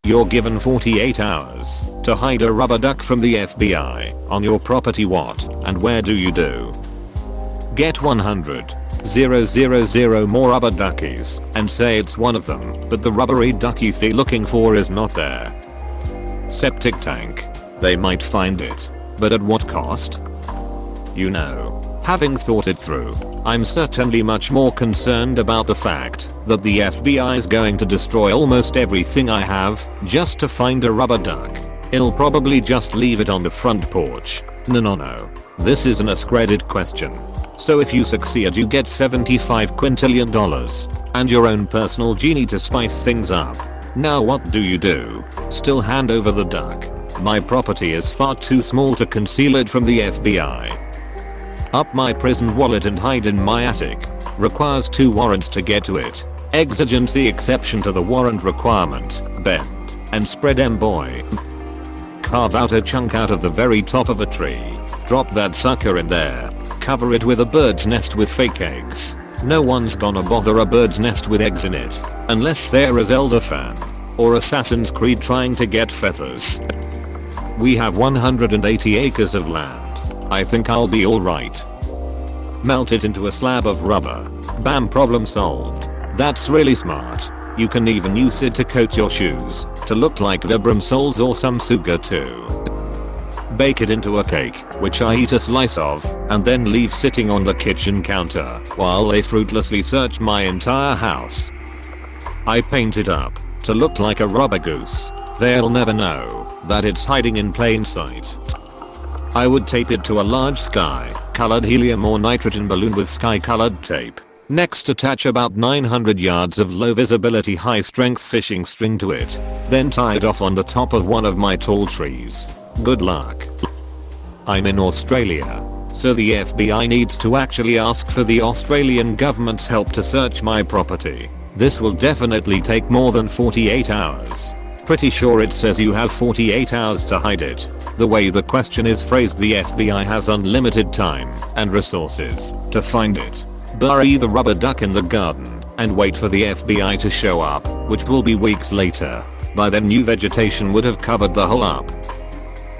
You're given 48 hours to hide a rubber duck from the FBI on your property. What and where do you do? Get 100,000 more rubber duckies and say it's one of them, but the rubbery ducky they're looking for is not there. Septic tank. They might find it, but at what cost? You know, having thought it through, I'm certainly much more concerned about the fact that the FBI is going to destroy almost everything I have just to find a rubber duck. It'll probably just leave it on the front porch. No. This is an AskReddit question. So if you succeed, you get $75 quintillion and your own personal genie to spice things up. Now what do you do? Still hand over the duck? My property is far too small to conceal it from the FBI. Up my prison wallet and hide in my attic. Requires 2 warrants to get to it. Exigency exception to the warrant requirement. Bend and spread boy. Carve out a chunk out of the very top of a tree. Drop that sucker in there. Cover it with a bird's nest with fake eggs. No one's gonna bother a bird's nest with eggs in it. Unless they're a Zelda fan. Or Assassin's Creed trying to get feathers. We have 180 acres of land. I think I'll be alright. Melt it into a slab of rubber. Bam, problem solved. That's really smart. You can even use it to coat your shoes to look like Vibram soles or some sugar too. Bake it into a cake, which I eat a slice of, and then leave sitting on the kitchen counter while they fruitlessly search my entire house. I paint it up to look like a rubber goose. They'll never know that it's hiding in plain sight. I would tape it to a large sky-colored helium or nitrogen balloon with sky-colored tape. Next, attach about 900 yards of low visibility high strength fishing string to it. Then tie it off on the top of one of my tall trees. Good luck. I'm in Australia, so the FBI needs to actually ask for the Australian government's help to search my property. This will definitely take more than 48 hours. Pretty sure it says you have 48 hours to hide it. The way the question is phrased, the FBI has unlimited time and resources to find it. Bury the rubber duck in the garden and wait for the FBI to show up, which will be weeks later. By then new vegetation would have covered the hole up.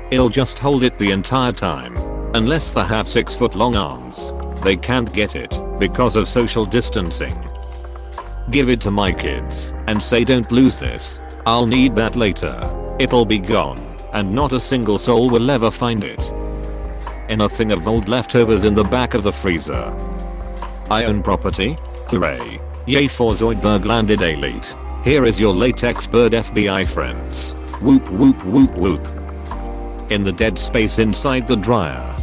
It'll just hold it the entire time. Unless they have 6-foot long arms, they can't get it because of social distancing. Give it to my kids and say, don't lose this. I'll need that later. It'll be gone and not a single soul will ever find it. In a thing of old leftovers in the back of the freezer. I own property. Hooray. Yay for Zoidberg landed elite. Here is your latex bird FBI friends. Whoop whoop whoop whoop. In the dead space inside the dryer.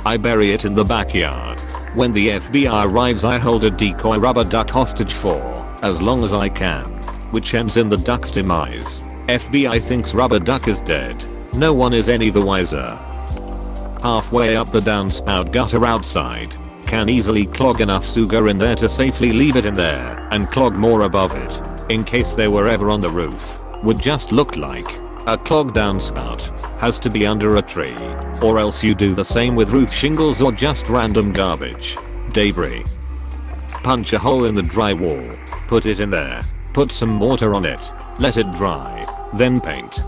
I bury it in the backyard. When the FBI arrives, I hold a decoy rubber duck hostage for as long as I can, which ends in the duck's demise. FBI thinks rubber duck is dead. No one is any the wiser. Halfway up the downspout gutter outside, can easily clog enough sugar in there to safely leave it in there and clog more above it, in case they were ever on the roof. Would just look like a clogged downspout. Has to be under a tree, or else you do the same with roof shingles or just random garbage. Debris. Punch a hole in the drywall, put it in there, put some water on it, let it dry, then paint.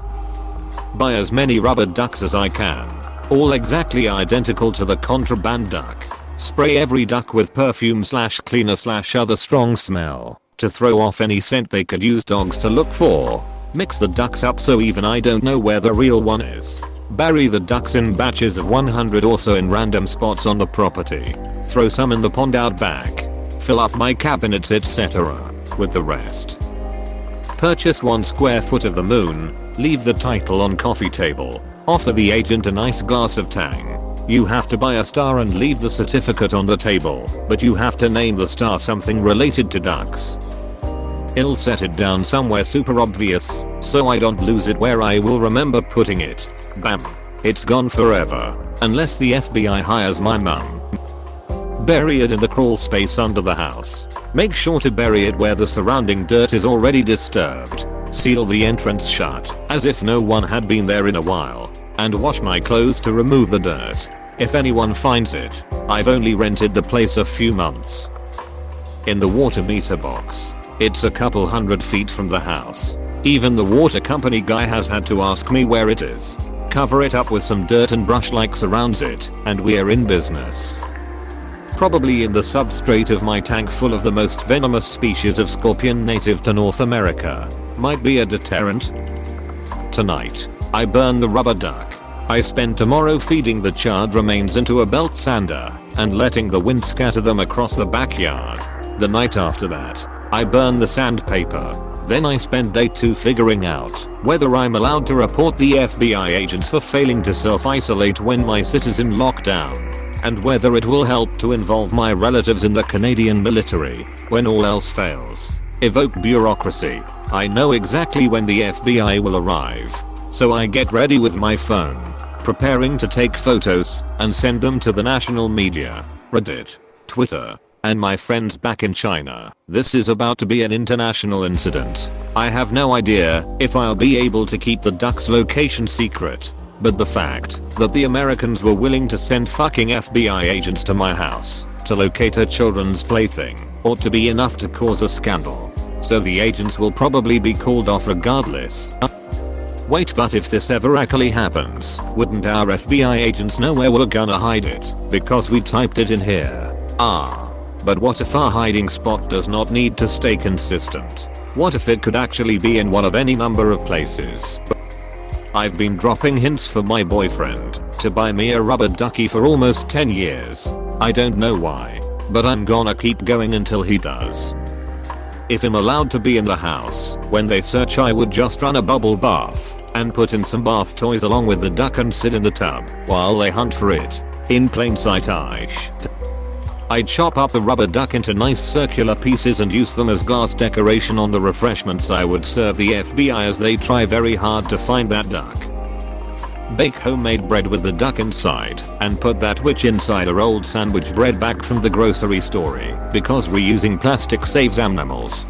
Buy as many rubber ducks as I can, all exactly identical to the contraband duck. Spray every duck with perfume/cleaner/other strong smell to throw off any scent they could use dogs to look for. Mix the ducks up so even I don't know where the real one is. Bury the ducks in batches of 100 or so in random spots on the property. Throw some in the pond out back. Fill up my cabinets etc. with the rest. Purchase 1 square foot of the moon. Leave the title on coffee table. Offer the agent a nice glass of Tang. You have to buy a star and leave the certificate on the table, but you have to name the star something related to ducks. I'll set it down somewhere super obvious, so I don't lose it where I will remember putting it. Bam. It's gone forever. Unless the FBI hires my mum. Bury it in the crawl space under the house. Make sure to bury it where the surrounding dirt is already disturbed. Seal the entrance shut, as if no one had been there in a while. And wash my clothes to remove the dirt. If anyone finds it, I've only rented the place a few months. In the water meter box. It's a couple hundred feet from the house. Even the water company guy has had to ask me where it is. Cover it up with some dirt and brush like surrounds it, and we're in business. Probably in the substrate of my tank full of the most venomous species of scorpion native to North America. Might be a deterrent. Tonight, I burn the rubber duck. I spend tomorrow feeding the charred remains into a belt sander and letting the wind scatter them across the backyard. The night after that, I burn the sandpaper. Then I spend day 2 figuring out whether I'm allowed to report the FBI agents for failing to self-isolate when my city's in lockdown, and whether it will help to involve my relatives in the Canadian military when all else fails. Evoke bureaucracy. I know exactly when the FBI will arrive, so I get ready with my phone, preparing to take photos and send them to the national media, Reddit, Twitter, and my friends back in China. This is about to be an international incident. I have no idea if I'll be able to keep the duck's location secret, but the fact that the Americans were willing to send fucking FBI agents to my house to locate a children's plaything ought to be enough to cause a scandal. So the agents will probably be called off regardless. Wait, but if this ever actually happens, wouldn't our FBI agents know where we're gonna hide it because we typed it in here? But what if our hiding spot does not need to stay consistent? What if it could actually be in one of any number of places? I've been dropping hints for my boyfriend to buy me a rubber ducky for almost 10 years. I don't know why, but I'm gonna keep going until he does. If I'm allowed to be in the house when they search, I would just run a bubble bath and put in some bath toys along with the duck and sit in the tub while they hunt for it. In plain sight. I'd chop up the rubber duck into nice circular pieces and use them as glass decoration on the refreshments I would serve the FBI as they try very hard to find that duck. Bake homemade bread with the duck inside and put that witch inside a old sandwich bread back from the grocery store because reusing plastic saves animals.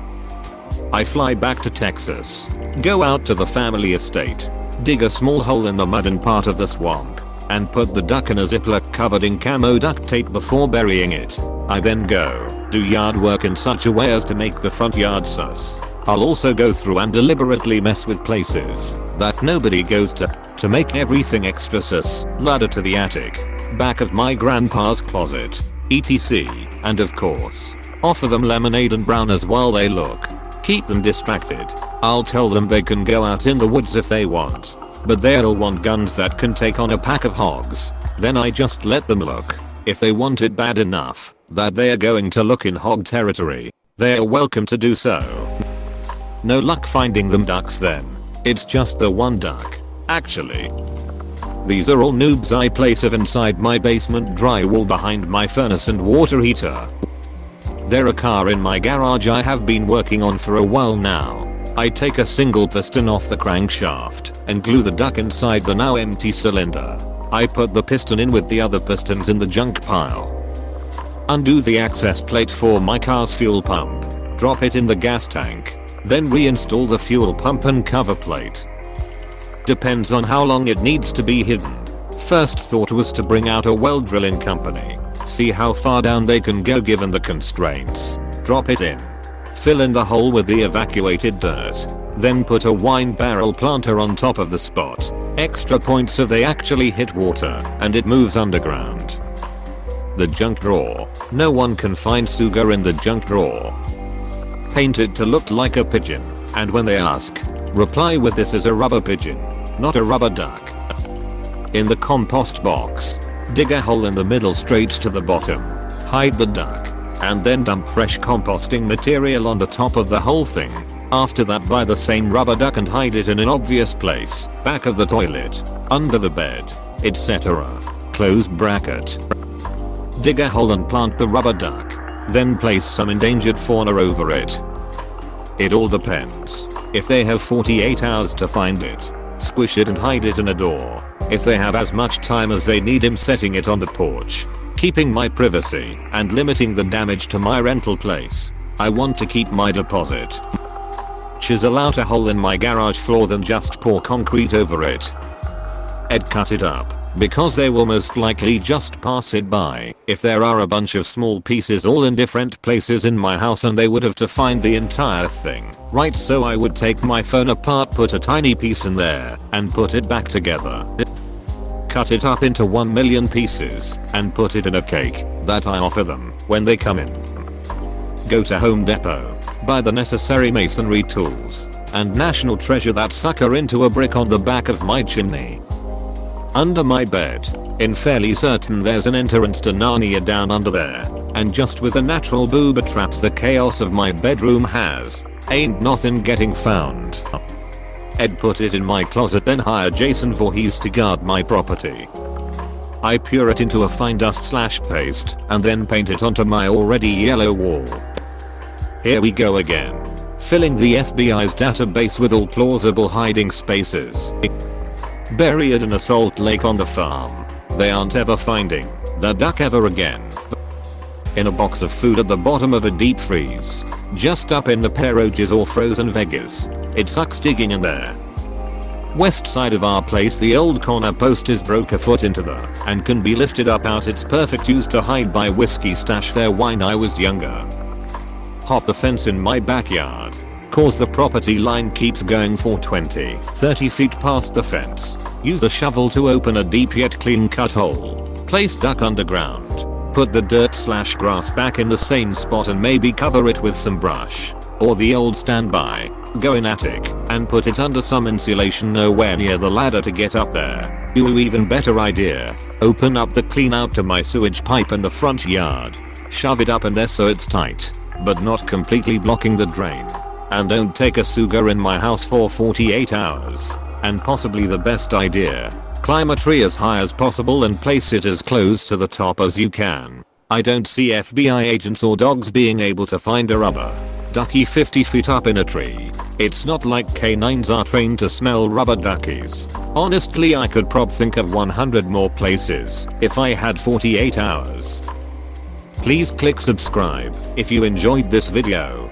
I fly back to Texas, go out to the family estate, dig a small hole in the mud and part of the swamp, and put the duck in a Ziploc covered in camo duct tape before burying it. I then go do yard work in such a way as to make the front yard sus. I'll also go through and deliberately mess with places that nobody goes to make everything extra sus. Ladder to the attic, back of my grandpa's closet, etc. And of course, offer them lemonade and brownies while they look. Keep them distracted. I'll tell them they can go out in the woods if they want, but they'll want guns that can take on a pack of hogs. Then I just let them look. If they want it bad enough that they are going to look in hog territory, they are welcome to do so. No luck finding them ducks then. It's just the one duck. Actually, these are all noobs I place inside my basement drywall behind my furnace and water heater. They're a car in my garage I have been working on for a while now. I take a single piston off the crankshaft and glue the duck inside the now empty cylinder. I put the piston in with the other pistons in the junk pile. Undo the access plate for my car's fuel pump. Drop it in the gas tank. Then reinstall the fuel pump and cover plate. Depends on how long it needs to be hidden. First thought was to bring out a well drilling company. See how far down they can go given the constraints. Drop it in. Fill in the hole with the evacuated dirt. Then put a wine barrel planter on top of the spot. Extra points so they actually hit water and it moves underground. The junk drawer. No one can find sugar in the junk drawer. Paint it to look like a pigeon. And when they ask, reply with "This is a rubber pigeon, not a rubber duck." In the compost box, dig a hole in the middle straight to the bottom. Hide the duck. And then dump fresh composting material on the top of the whole thing. After that, buy the same rubber duck and hide it in an obvious place, back of the toilet, under the bed, etc. Close bracket. Dig a hole and plant the rubber duck. Then place some endangered fauna over it. It all depends. If they have 48 hours to find it, squish it and hide it in a door. If they have as much time as they need, him setting it on the porch. Keeping my privacy and limiting the damage to my rental place. I want to keep my deposit. Chisel out a hole in my garage floor, then just pour concrete over it. Ed cut it up. because they will most likely just pass it by. If there are a bunch of small pieces all in different places in my house and they would have to find the entire thing, right? So I would take my phone apart, put a tiny piece in there, and put it back together. Cut it up into 1 million pieces, and put it in a cake that I offer them when they come in. Go to Home Depot, buy the necessary masonry tools, and National Treasure that sucker into a brick on the back of my chimney. Under my bed, in fairly certain there's an entrance to Narnia down under there, and just with the natural booby traps the chaos of my bedroom has, ain't nothing getting found. Ed put it in my closet, then hire Jason Voorhees to guard my property. I pour it into a fine dust / paste and then paint it onto my already yellow wall. Here we go again. Filling the FBI's database with all plausible hiding spaces. Buried in a salt lake on the farm. They aren't ever finding the duck ever again. In a box of food at the bottom of a deep freeze. Just up in the Peroges or frozen Vegas. It sucks digging in there. West side of our place, the old corner post is broke a foot into the and can be lifted up out. It's perfect, used to hide my whiskey stash there when I was younger. Hop the fence in my backyard. Cause the property line keeps going for 20-30 feet past the fence. Use a shovel to open a deep yet clean cut hole. Place duck underground. Put the dirt / grass back in the same spot and maybe cover it with some brush. Or the old standby. Go in attic and put it under some insulation nowhere near the ladder to get up there. Even better idea. Open up the clean out to my sewage pipe in the front yard. Shove it up in there so it's tight, but not completely blocking the drain. And don't take a sugar in my house for 48 hours. And possibly the best idea. Climb a tree as high as possible and place it as close to the top as you can. I don't see FBI agents or dogs being able to find a rubber ducky 50 feet up in a tree. It's not like canines are trained to smell rubber duckies. Honestly, I could think of 100 more places if I had 48 hours. Please click subscribe if you enjoyed this video.